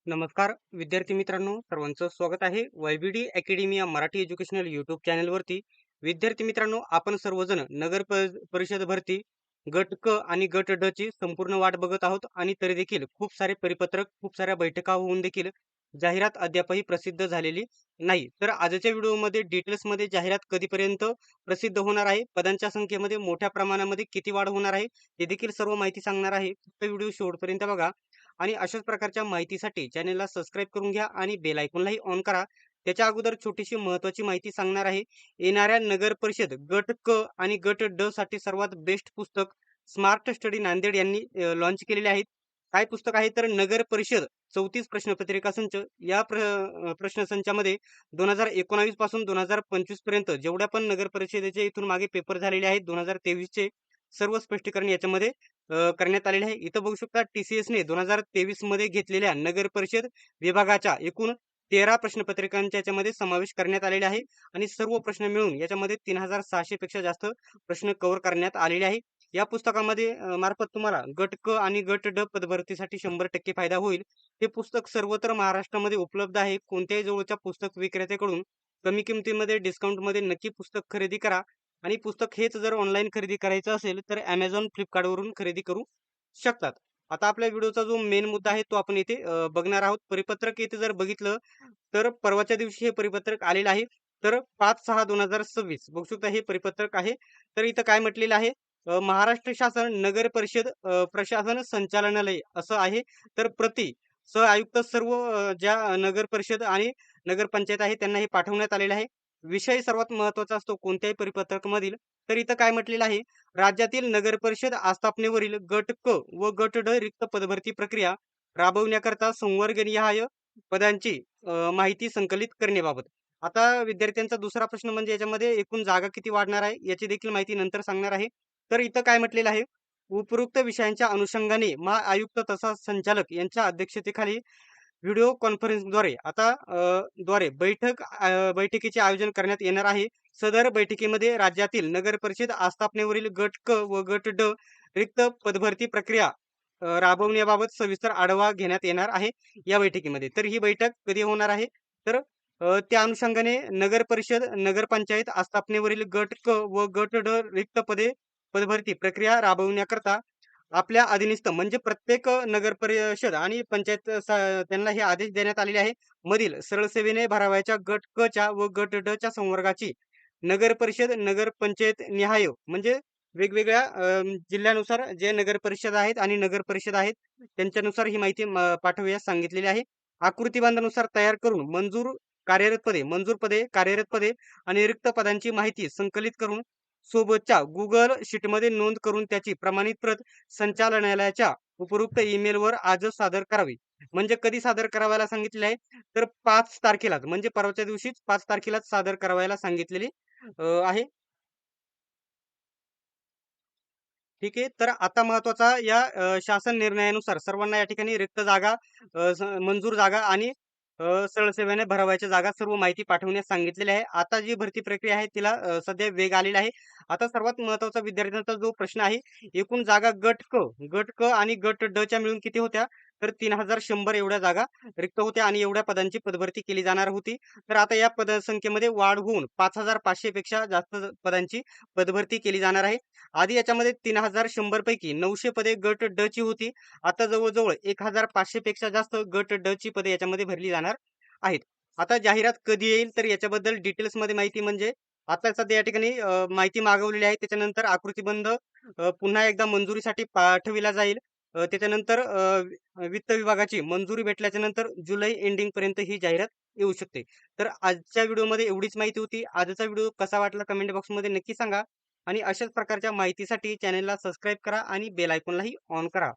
नमस्कार विद्यार्थी मित्रांनो, सर्वांचं स्वागत आहे YBD अकॅडमी या मराठी एज्युकेशनल यूट्यूब चॅनलवरती. विद्यार्थी मित्रांनो, आपण सर्वजण परिषद भरती गट क आणि गट ड ची संपूर्ण वाट बघत आहोत आणि तरी देखील खूप सारे परिपत्रक, खूप साऱ्या बैठका होऊन देखील जाहिरात अद्यापही प्रसिद्ध झालेली नाही. तर आजच्या व्हिडिओमध्ये डिटेल्समध्ये जाहिरात कधीपर्यंत प्रसिद्ध होणार आहे, पदांच्या संख्येमध्ये मोठ्या प्रमाणामध्ये किती वाढ होणार आहे, हे देखील सर्व माहिती सांगणार आहे. फक्त व्हिडिओ शेवटपर्यंत बघा. आणि अशाच प्रकारच्या माहितीसाठी चॅनलला सबस्क्राईब करून घ्या आणि बेल आयकॉनलाही ऑन करा. त्याच्या अगोदर छोटीशी महत्त्वाची माहिती सांगणार आहे. येणाऱ्या नगर परिषद गट क आणि गट ड साठी सर्वात बेस्ट पुस्तक स्मार्ट स्टडी नांदेड यांनी लॉन्च केलेले आहेत. काय पुस्तक आहे तर नगर परिषद 34 प्रश्नपत्रिका संच. या प्रश्नसंचामध्ये 2019 पासून 2025 पर्यंत जेवढ्या पण नगर परिषदेचे इथून मागे पेपर झालेले आहेत 2023 चे सर्व स्पष्टीकरण याच्यामध्ये करण्यात आलेले आहे. इथं बघू शकता TCS ने 2023 मध्ये घेतलेल्या नगर परिषद विभागाच्या एकूण 13 प्रश्नपत्रिकांच्या याच्यामध्ये समावेश करण्यात आलेले आहे आणि सर्व प्रश्न मिळून याच्यामध्ये 3600 पेक्षा जास्त प्रश्न कव्हर करण्यात आलेले आहे. या पुस्तकामध्ये मार्फत तुम्हाला गट क आणि गट ड पदभरतीसाठी 100% फायदा होईल. हे पुस्तक सर्वत्र महाराष्ट्रामध्ये उपलब्ध आहे. कोणत्याही जवळच्या पुस्तक विक्रेत्याकडून कमी किमतीमध्ये डिस्काउंटमध्ये नक्की पुस्तक खरेदी करा. आणि पुस्तक हेच जर ऑनलाईन खरेदी करायचं असेल तर Amazon, Flipkartवरून खरेदी करू शकतात. आता आपल्या व्हिडिओचा जो मेन मुद्दा आहे तो आपण इथे बघणार आहोत. परिपत्रक इथे जर बघितलं तर परवाच्या दिवशी हे परिपत्रक आलेलं आहे. तर 5/6/2026 बघू शकता हे परिपत्रक आहे. तर इथं काय म्हटलेलं आहे, महाराष्ट्र शासन नगर परिषद प्रशासन संचालनालय असं आहे. तर प्रति आयुक्त सर्व ज्या नगर परिषद आणि नगरपंचायत आहे त्यांना हे पाठवण्यात आलेलं आहे. विषय सर्वात महत्त्वाचा असतो कोणत्याही परिपत्रकामधील. तर इथं काय म्हटलेलं आहे, राज्यातील नगर परिषद आस्थापनेवरील गट क व गट ड रिक्त पदभरती प्रक्रिया राबवण्याकरता संवर्गनिहाय पदांची माहिती संकलित करण्याबाबत. आता विद्यार्थ्यांचा दुसरा प्रश्न म्हणजे याच्यामध्ये एकूण जागा किती वाढणार आहे याची देखील माहिती नंतर सांगणार आहे. तर इथं काय म्हटलेलं आहे, उपरोक्त विषयांच्या अनुषंगाने महाआयुक्त तथा संचालक यांच्या अध्यक्षतेखाली व्हिडिओ कॉन्फरन्सद्वारे बैठकीचे आयोजन करण्यात येणार आहे. सदर बैठकीमध्ये राज्यातील नगर परिषद आस्थापनेवरील गट क व गट ड रिक्त पदभरती प्रक्रिया राबवण्याबाबत सविस्तर आढावा घेण्यात येणार आहे या बैठकीमध्ये. तर ही बैठक कधी होणार आहे तर त्या अनुषंगाने नगर परिषद नगरपंचायत आस्थापनेवरील गट क व गट ड रिक्त पदभरती प्रक्रिया राबवण्याकरता आपल्या अधीनस्थ म्हणजे प्रत्येक नगर परिषद आणि पंचायत त्यांना हे आदेश देण्यात आलेले आहे. मधील सरळ सेवेने भरावयाच्या गट क च्या व गट ड च्या संवर्गाची नगर परिषद नगर पंचायत निहाय म्हणजे वेगवेगळ्या जिल्ह्यानुसार जे नगर परिषद आहेत आणि नगर परिषद आहेत त्यांच्यानुसार ही माहिती पाठवण्यास सांगितलेली आहे. आकृतीबंधानुसार तयार करून मंजूर पदे कार्यरत पदे आणि रिक्त पदांची माहिती संकलित करून सोबतच्या Google शीटमध्ये नोंद करून त्याची प्रमाणित प्रत संचालनालयाच्या उपरोक्त ईमेलवर आजच सादर करावी. म्हणजे कधी सादर करावयाला सांगितले आहे तर 5 तारखेलाच म्हणजे परवाच्या दिवशीच 5 तारखेलाच सादर करावयाला सांगितलेली आहे. ठीक आहे. तर आता महत्त्वाचा या शासन निर्णयानुसार सर्वांना या ठिकाणी रिक्त जागा, मंजूर जागा आणि सरळ सेवेने भरावयाच्या जागा सर्व माहिती पाठवण्यास सांगितलेली आहे. आता जी भरती प्रक्रिया आहे तिला सध्या वेग आलेला आहे. आता सर्वात महत्त्वाचा विद्यार्थ्यांचा जो प्रश्न आहे, एकूण जागा गट क आणि गट ड च्या मिळून किती होत्या? तर 3100 एवढ्या जागा रिक्त होत्या आणि एवढ्या पदांची पदभरती केली जाणार होती. तर आता या पदसंख्येमध्ये वाढ होऊन 5500 पेक्षा जास्त पदांची पदभरती केली जाणार आहे. आधी याच्यामध्ये 3100 पैकी 900 पदे गट ड ची होती. आता जवळ-जवळ 1500 पेक्षा जास्त गट ड ची पदे याच्यामध्ये भरली जाणार आहेत. आता जाहिरात कधी येईल तर याच्याबद्दल डिटेल्समध्ये माहिती म्हणजे आता सध्या या ठिकाणी माहिती मागवलेली आहे. त्याच्यानंतर आकृतीबंध पुन्हा एकदा मंजुरीसाठी पाठविला जाईल. त्याच्यानंतर वित्त विभागाची मंजुरी भेटल्याच्या नंतर जुलै एंडिंग पर्यंत ही जाहिरात येऊ शकते. तर आजच्या व्हिडिओमध्ये एवढीच माहिती होती. आजचा व्हिडिओ कसा वाटला कमेंट बॉक्समध्ये नक्की सांगा. आणि अशाच प्रकारच्या माहितीसाठी चॅनलला सबस्क्राईब करा आणि बेल आयकॉनलाही ऑन करा.